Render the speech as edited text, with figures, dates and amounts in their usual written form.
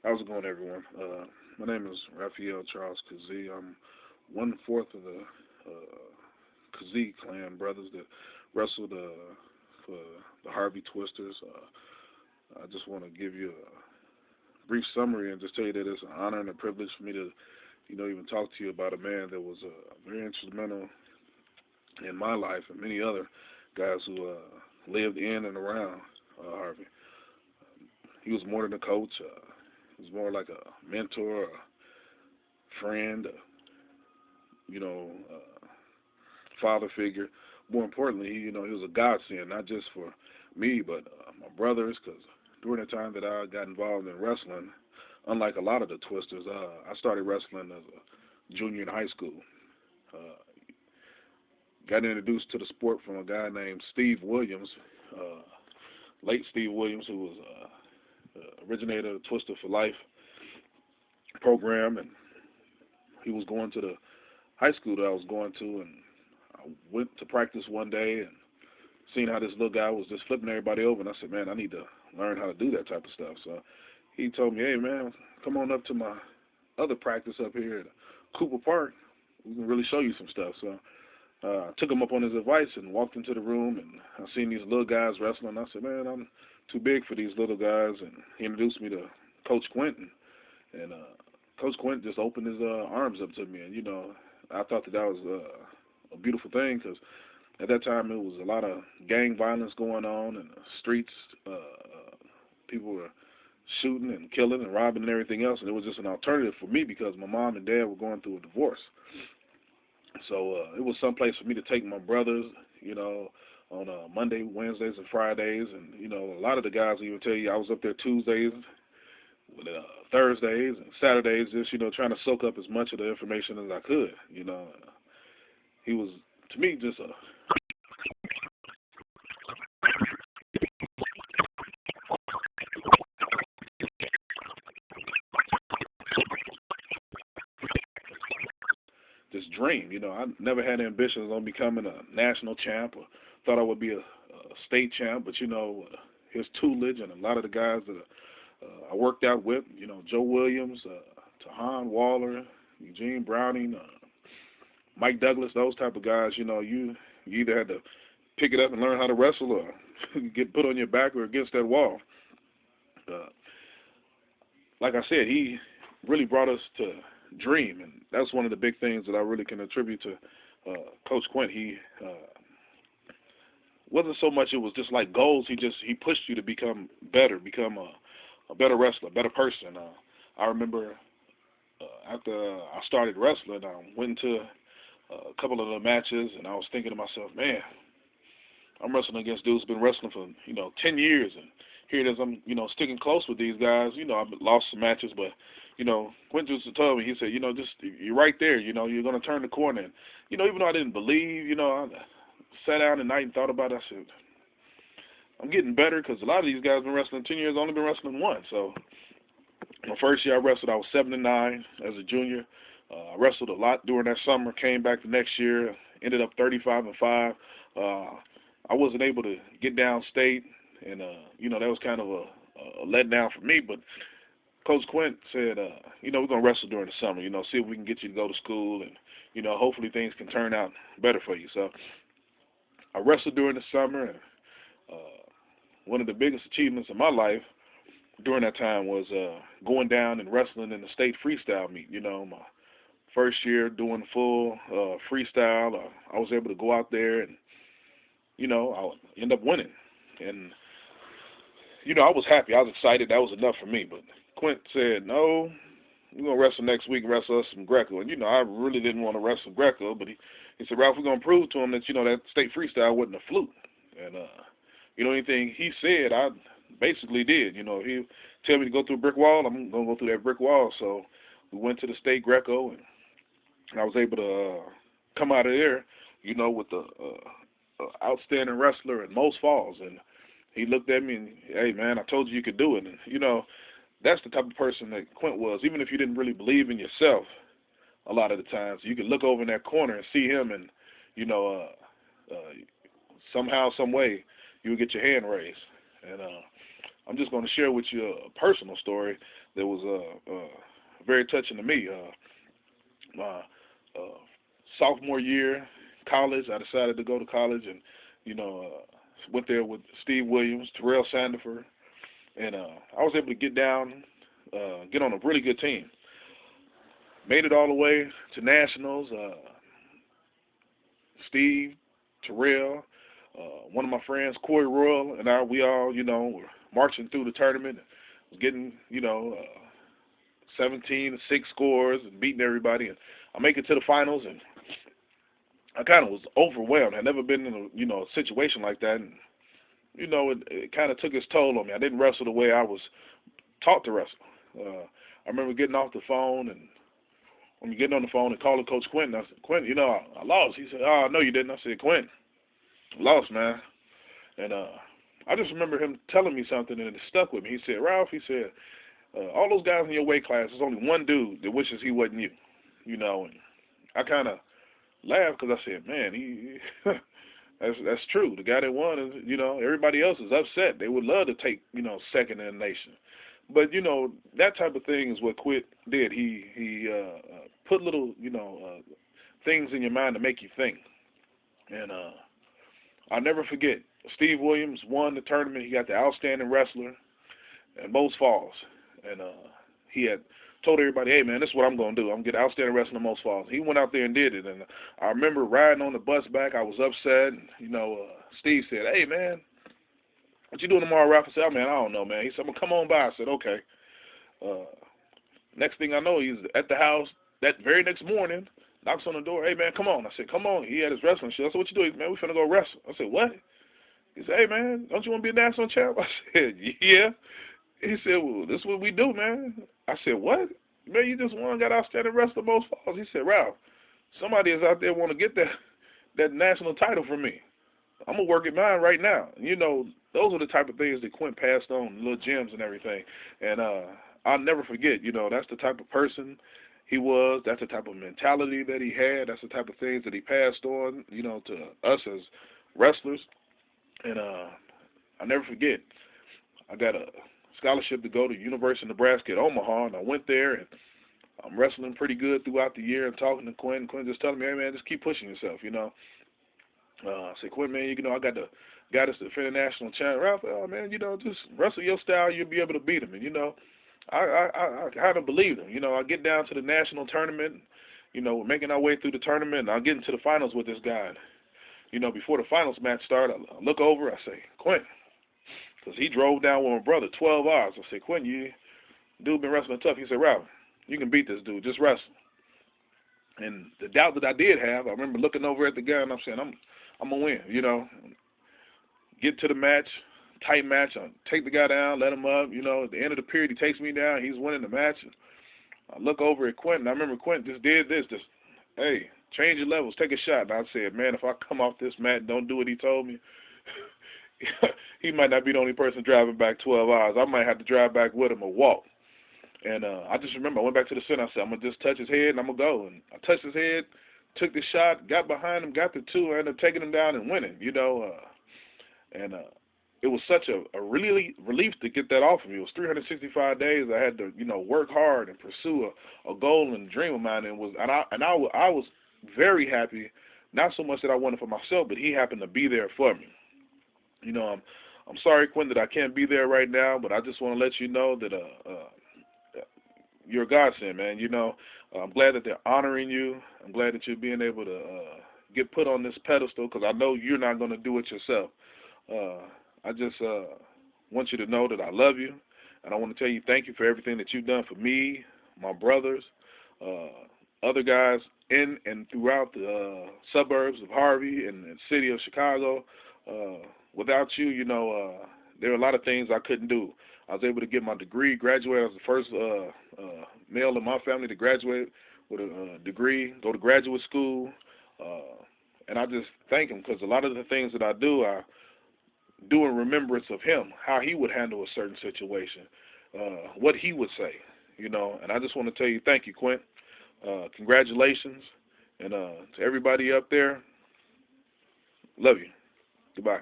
How's it going, everyone? My name is Raphael Charles Kazee. I'm one fourth of the Kazee clan brothers that wrestled for the Harvey Twisters. I just want to give you a brief summary and just tell you that it's an honor and a privilege for me to, even talk to you about a man that was very instrumental in my life and many other guys who lived in and around Harvey. He was more than a coach. He was more like a mentor, a friend, father figure. More importantly, he was a godsend, not just for me, but my brothers, because during the time that I got involved in wrestling, unlike a lot of the Twisters, I started wrestling as a junior in high school. Uh, got introduced to the sport from a guy named Steve Williams, uh, late Steve Williams, who was originator of the Twister for Life program, and he was going to the high school that I was going to, and I went to practice one day and seen how this little guy was just flipping everybody over, and I said, man, I need to learn how to do that type of stuff. So he told me, hey, man, come on up to my other practice up here at Cooper Park. We can really show you some stuff. So I took him up on his advice and walked into the room, and I seen these little guys wrestling. I said, man, I'm too big for these little guys, and he introduced me to Coach Quint, and Coach Quint just opened his arms up to me, and I thought that was a beautiful thing because at that time it was a lot of gang violence going on in the streets. People were shooting and killing and robbing and everything else, and it was just an alternative for me because my mom and dad were going through a divorce. So it was some place for me to take my brothers, on Monday, Wednesdays, and Fridays, and a lot of the guys will even tell you I was up there Tuesdays, with Thursdays, and Saturdays, just trying to soak up as much of the information as I could. He was to me just a this dream. I never had ambitions on becoming a national champ or thought I would be a state champ, but his tutelage and a lot of the guys that I worked out with, Joe Williams, Tahan Waller, Eugene Browning, Mike Douglas, those type of guys, you either had to pick it up and learn how to wrestle or get put on your back or against that wall. Uh, like I said, he really brought us to dream, and that's one of the big things that I really can attribute to Coach Quint. He wasn't so much it was just like goals. He pushed you to become better, become a better wrestler, a better person. I remember after I started wrestling, I went into a couple of the matches, and I was thinking to myself, man, I'm wrestling against dudes who's been wrestling for 10 years, and here it is. I'm sticking close with these guys. I've lost some matches, but Quint just told me. He said, just you're right there. You're gonna turn the corner. And even though I didn't believe, I sat down at night and thought about it. I said, I'm getting better because a lot of these guys have been wrestling 10 years, only been wrestling once. So my first year I wrestled, I was 7-9 as a junior. I wrestled a lot during that summer. Came back the next year, ended up 35-5. I wasn't able to get downstate, and that was kind of a letdown for me. But Coach Quint said, we're gonna wrestle during the summer. See if we can get you to go to school, and hopefully things can turn out better for you. So I wrestled during the summer, and one of the biggest achievements of my life during that time was going down and wrestling in the state freestyle meet. My first year doing full freestyle, I was able to go out there and I end up winning. And I was happy. I was excited. That was enough for me. But Quint said, no, we're going to wrestle next week, wrestle us some Greco. And, I really didn't want to wrestle Greco, but he said, Ralph, we're going to prove to him that, that state freestyle wasn't a fluke. And, anything he said, I basically did. He tell me to go through a brick wall, I'm going to go through that brick wall. So we went to the state Greco, and I was able to come out of there, with the outstanding wrestler in most falls. And he looked at me and, hey, man, I told you could do it. And, that's the type of person that Quint was. Even if you didn't really believe in yourself a lot of the times, you could look over in that corner and see him and, somehow, some way, you would get your hand raised. And I'm just going to share with you a personal story that was very touching to me. My sophomore year, college, I decided to go to college, and went there with Steve Williams, Terrell Sandifer, and I was able to get on a really good team. Made it all the way to nationals. Steve, Terrell, one of my friends, Corey Royal, and we all, were marching through the tournament, was getting, 17-6 scores and beating everybody. And I make it to the finals, and I kind of was overwhelmed. I'd never been in a situation like that, and it kind of took its toll on me. I didn't wrestle the way I was taught to wrestle. I remember getting off the phone, and when you get on the phone and calling Coach Quint, I said, Quint, I lost. He said, oh, no, you didn't. I said, Quint, I lost, man. And I just remember him telling me something, and it stuck with me. He said, Ralph, he said, all those guys in your weight class, there's only one dude that wishes he wasn't you. And I kind of laughed because I said, man, that's true. The guy that won is, everybody else is upset. They would love to take, second in the nation. But, that type of thing is what Quint did. He put little, things in your mind to make you think. And I'll never forget, Steve Williams won the tournament. He got the outstanding wrestler in Most Falls. And he had told everybody, hey, man, this is what I'm going to do. I'm going to get outstanding wrestler in Most Falls. He went out there and did it. And I remember riding on the bus back. I was upset. And, Steve said, hey, man, what you doing tomorrow, Ralph? I said, oh, man, I don't know, man. He said, I'm going to come on by. I said, okay. Next thing I know, he's at the house that very next morning, knocks on the door. Hey, man, come on. I said, come on. He had his wrestling show. I said, what you doing? Man, we finna go wrestle. I said, what? He said, hey, man, don't you want to be a national champ? I said, yeah. He said, well, this is what we do, man. I said, what? Man, you just won, got outstanding wrestler Most Falls. He said, Ralph, somebody is out there want to get that national title from me. I'm going to work at mine right now. Those are the type of things that Quint passed on, little gems and everything. And I'll never forget, that's the type of person he was. That's the type of mentality that he had. That's the type of things that he passed on, to us as wrestlers. And I'll never forget, I got a scholarship to go to University of Nebraska at Omaha, and I went there, and I'm wrestling pretty good throughout the year and talking to Quint. And Quint just telling me, hey, man, just keep pushing yourself, I said, Quint, man, I got us to defend the national champ. Ralph, oh, man, just wrestle your style, you'll be able to beat him. And, I kind of believed him. I get down to the national tournament, we're making our way through the tournament, and I'll get into the finals with this guy. Before the finals match started, I look over, I say, Quint, because he drove down with my brother 12 hours. I said, Quint, dude been wrestling tough. He said, Ralph, you can beat this dude, just wrestle. And the doubt that I did have, I remember looking over at the guy, and I'm saying, I'm going to win, Get to the match, tight match. I take the guy down, let him up. At the end of the period, he takes me down. He's winning the match. I look over at Quint, and I remember Quint just did this, hey, change your levels, take a shot. And I said, man, if I come off this mat and don't do what he told me, he might not be the only person driving back 12 hours. I might have to drive back with him or walk. And I just remember I went back to the center. I said, I'm going to just touch his head, and I'm going to go. And I touched his head, took the shot, got behind him, got the two, and ended up taking him down and winning, And it was such a relief to get that off of me. It was 365 days. I had to, work hard and pursue a goal and dream of mine. And I was very happy, not so much that I wanted for myself, but he happened to be there for me. I'm sorry, Quint, that I can't be there right now, but I just want to let you know that you're a godsend, man. I'm glad that they're honoring you. I'm glad that you're being able to get put on this pedestal, because I know you're not going to do it yourself. I just want you to know that I love you, and I want to tell you thank you for everything that you've done for me, my brothers, other guys in and throughout the suburbs of Harvey and the city of Chicago. Without you, there are a lot of things I couldn't do. I was able to get my degree, graduate. I was the first male in my family to graduate with a degree, go to graduate school, and I just thank him, because a lot of the things that I do in remembrance of him, how he would handle a certain situation, what he would say, and I just want to tell you thank you, Quint. Congratulations, and to everybody up there, love you. Goodbye.